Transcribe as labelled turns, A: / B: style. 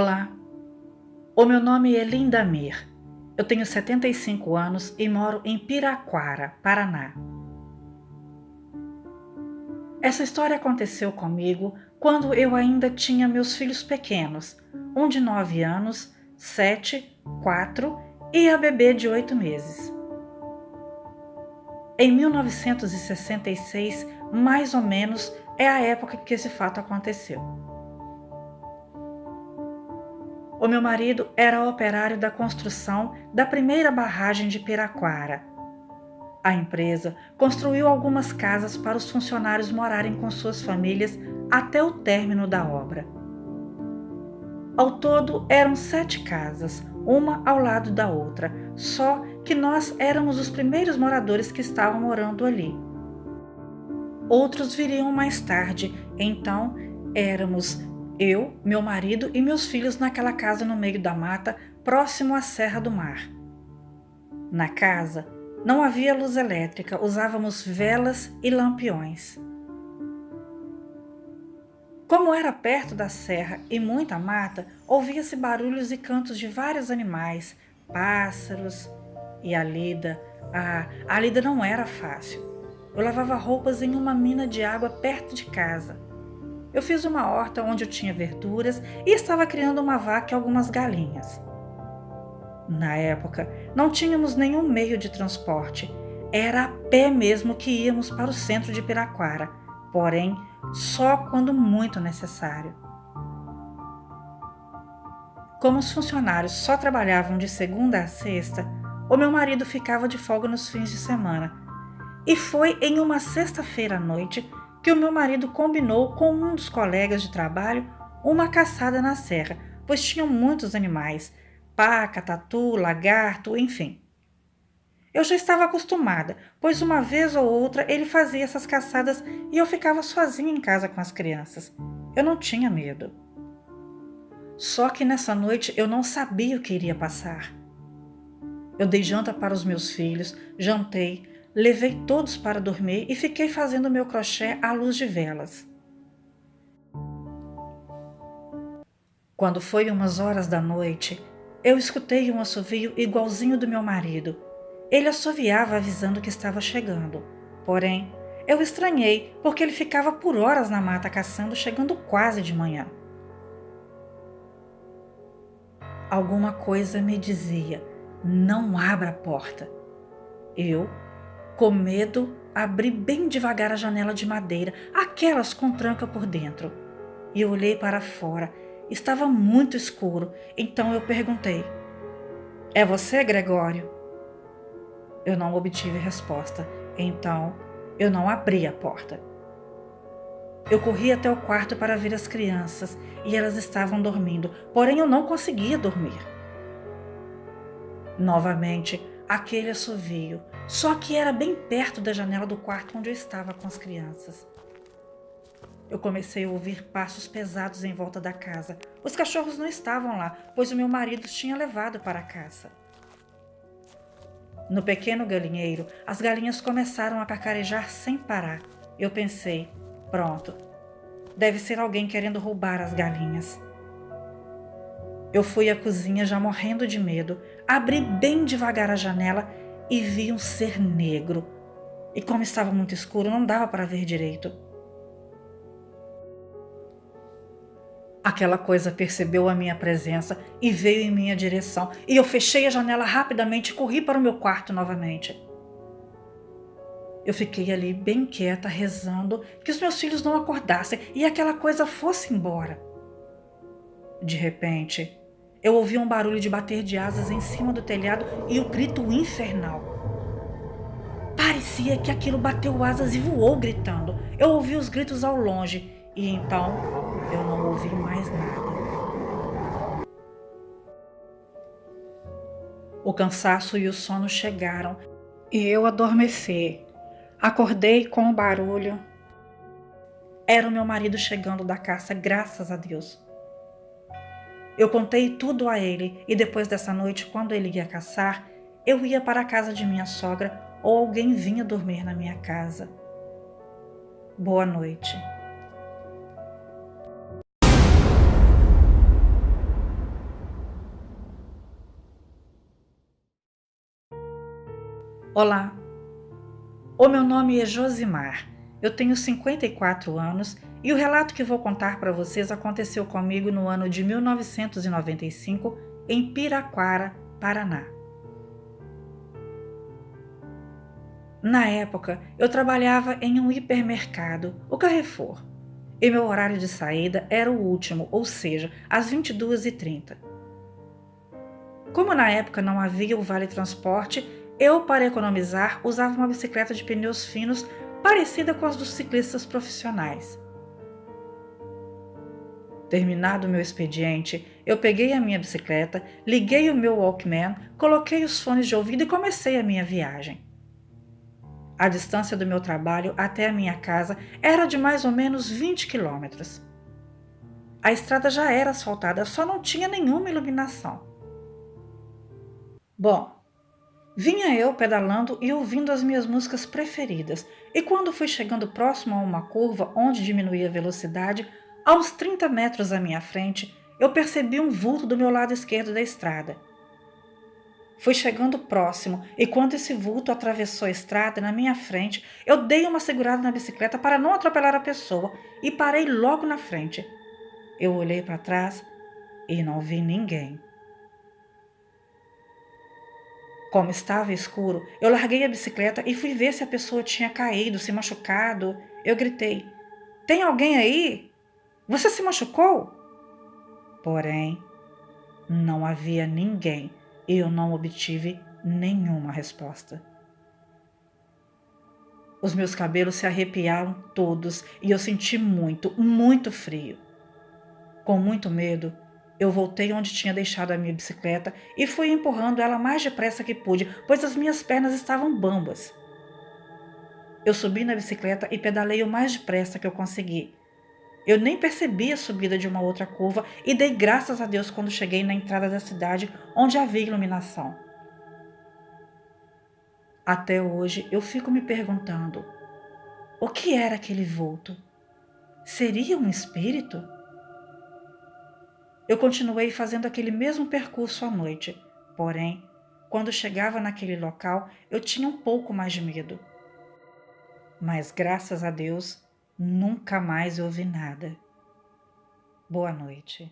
A: Olá, o meu nome é Lindamir. Eu tenho 75 anos e moro em Piraquara, Paraná. Essa história aconteceu comigo quando eu ainda tinha meus filhos pequenos, um de 9 anos, 7, 4 e a bebê de 8 meses. Em 1966, mais ou menos, é a época que esse fato aconteceu. O meu marido era operário da construção da primeira barragem de Piraquara. A empresa construiu algumas casas para os funcionários morarem com suas famílias até o término da obra. Ao todo, eram 7 casas, uma ao lado da outra, só que nós éramos os primeiros moradores que estavam morando ali. Outros viriam mais tarde, então éramos eu, meu marido e meus filhos naquela casa no meio da mata, próximo à Serra do Mar. Na casa, não havia luz elétrica, usávamos velas e lampiões. Como era perto da serra e muita mata, ouvia-se barulhos e cantos de vários animais, pássaros e a lida. A lida não era fácil. Eu lavava roupas em uma mina de água perto de casa. Eu fiz uma horta onde eu tinha verduras e estava criando uma vaca e algumas galinhas. Na época, não tínhamos nenhum meio de transporte. Era a pé mesmo que íamos para o centro de Piraquara, porém, só quando muito necessário. Como os funcionários só trabalhavam de segunda a sexta, o meu marido ficava de folga nos fins de semana. E foi em uma sexta-feira à noite que o meu marido combinou com um dos colegas de trabalho uma caçada na serra, pois tinham muitos animais, paca, tatu, lagarto, enfim. Eu já estava acostumada, pois uma vez ou outra ele fazia essas caçadas e eu ficava sozinha em casa com as crianças. Eu não tinha medo. Só que nessa noite eu não sabia o que iria passar. Eu dei janta para os meus filhos, jantei, levei todos para dormir e fiquei fazendo meu crochê à luz de velas. Quando foi umas horas da noite, eu escutei um assovio igualzinho do meu marido. Ele assoviava avisando que estava chegando. Porém, eu estranhei porque ele ficava por horas na mata caçando, chegando quase de manhã. Alguma coisa me dizia: não abra a porta. Eu, com medo, abri bem devagar a janela de madeira, aquelas com tranca por dentro. E eu olhei para fora. Estava muito escuro, então eu perguntei: é você, Gregório? Eu não obtive resposta, então eu não abri a porta. Eu corri até o quarto para ver as crianças e elas estavam dormindo, porém eu não conseguia dormir. Novamente, aquele assovio, só que era bem perto da janela do quarto onde eu estava com as crianças. Eu comecei a ouvir passos pesados em volta da casa. Os cachorros não estavam lá, pois o meu marido os tinha levado para a caça. No pequeno galinheiro, as galinhas começaram a cacarejar sem parar. Eu pensei: pronto, deve ser alguém querendo roubar as galinhas. Eu fui à cozinha já morrendo de medo, abri bem devagar a janela e vi um ser negro. E como estava muito escuro, não dava para ver direito. Aquela coisa percebeu a minha presença e veio em minha direção, e eu fechei a janela rapidamente e corri para o meu quarto novamente. Eu fiquei ali bem quieta, rezando que os meus filhos não acordassem e aquela coisa fosse embora. De repente, eu ouvi um barulho de bater de asas em cima do telhado e o grito infernal. Parecia que aquilo bateu asas e voou gritando. Eu ouvi os gritos ao longe e então eu não ouvi mais nada. O cansaço e o sono chegaram e eu adormeci. Acordei com o barulho. Era o meu marido chegando da caça, graças a Deus. Eu contei tudo a ele e depois dessa noite, quando ele ia caçar, eu ia para a casa de minha sogra ou alguém vinha dormir na minha casa. Boa noite. Olá, o meu nome é Josimar, eu tenho 54 anos e o relato que vou contar para vocês aconteceu comigo no ano de 1995 em Piraquara, Paraná. Na época, eu trabalhava em um hipermercado, o Carrefour, e meu horário de saída era o último, ou seja, às 22h30. Como na época não havia o vale transporte, eu, para economizar, usava uma bicicleta de pneus finos parecida com as dos ciclistas profissionais. Terminado o meu expediente, eu peguei a minha bicicleta, liguei o meu Walkman, coloquei os fones de ouvido e comecei a minha viagem. A distância do meu trabalho até a minha casa era de mais ou menos 20 quilômetros. A estrada já era asfaltada, só não tinha nenhuma iluminação. Bom, vinha eu pedalando e ouvindo as minhas músicas preferidas, e quando fui chegando próximo a uma curva onde diminuí a velocidade, a uns 30 metros à minha frente, eu percebi um vulto do meu lado esquerdo da estrada. Fui chegando próximo e quando esse vulto atravessou a estrada na minha frente, eu dei uma segurada na bicicleta para não atropelar a pessoa e parei logo na frente. Eu olhei para trás e não vi ninguém. Como estava escuro, eu larguei a bicicleta e fui ver se a pessoa tinha caído, se machucado. Eu gritei: "Tem alguém aí? Você se machucou?" Porém, não havia ninguém e eu não obtive nenhuma resposta. Os meus cabelos se arrepiaram todos e eu senti muito, muito frio. Com muito medo, eu voltei onde tinha deixado a minha bicicleta e fui empurrando ela mais depressa que pude, pois as minhas pernas estavam bambas. Eu subi na bicicleta e pedalei o mais depressa que eu consegui. Eu nem percebi a subida de uma outra curva e dei graças a Deus quando cheguei na entrada da cidade onde havia iluminação. Até hoje eu fico me perguntando: o que era aquele vulto? Seria um espírito? Eu continuei fazendo aquele mesmo percurso à noite, porém, quando chegava naquele local, eu tinha um pouco mais de medo. Mas graças a Deus, nunca mais ouvi nada. Boa noite.